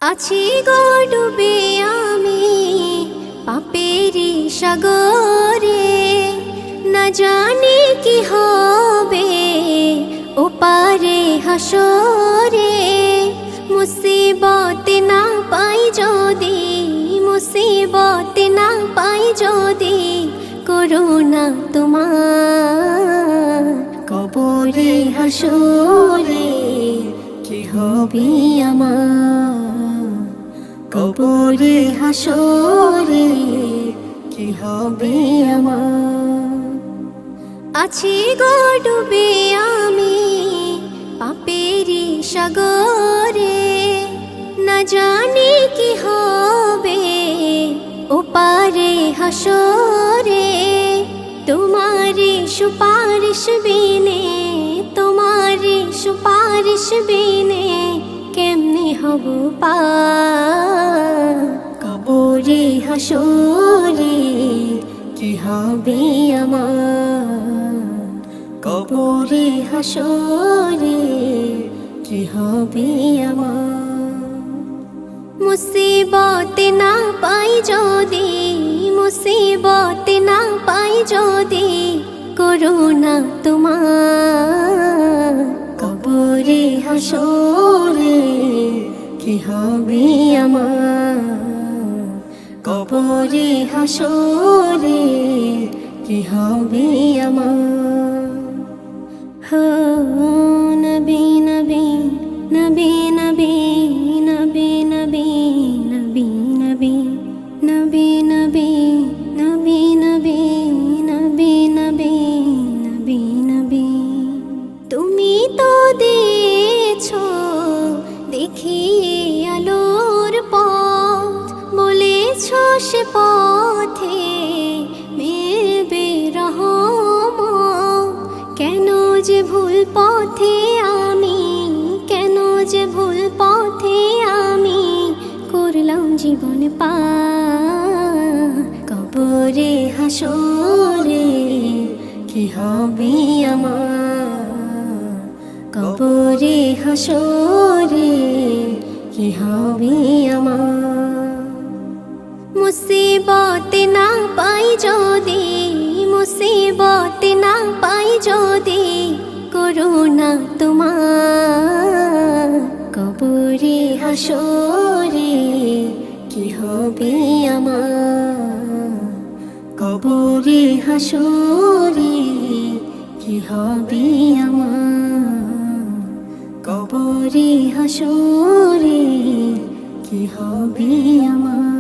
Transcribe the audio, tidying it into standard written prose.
আছি গো ডুবে আমি পাপেরি সাগরে, না জানি কি হবে ওপারে হাসরে। মুসিবত না পাই যদি, মুসিবত না পাই যদি, করুণা তোমার কবরে হাসরে কি হবে আমার, কবরে হাসরে কি হবে আমার। আছি গো ডুবে আমি পাপেরি সাগরে, না জানি কি হবে ওপারে হাসরে। তোমারি সুপারিশ বিনে, তোমারি সুপারিশ বিনে কেমনে হব পার, কবরে হাসরে কি হবে আমার, কবরে হাসরে কি হবে আমার। মুসিবত না পাই যদি, মুসিবত না পাই যদি, করুণা তোমার কবরে হাসরে কি হবে আমার, কবরে হাসরে কি হবে আমার। হো নবী নবী নবী নবী নবী নবী নবী নবী নবী নবী নবী নবী নবী নবী নবী নবী। তুমি তো দিয়েছো দেখিয়ে আলোর পথ, বলেছো সে পথে মিলবে রহমত। কেন যে ভুল পথে আমি, কেন যে ভুল পথে আমি করলাম জীবন পার, কবরে হাসরে কি হবে আমার, কবরে হাসরে কি হবে আমার। মুসিবত না পাই যদি, মুসিবত না পাই যদি, করুণা তোমার কবরে হাসরে কি হবে আমার, কবরে হাসরে কি হবে আমার, কবরে হাসরে কি হবে আমার।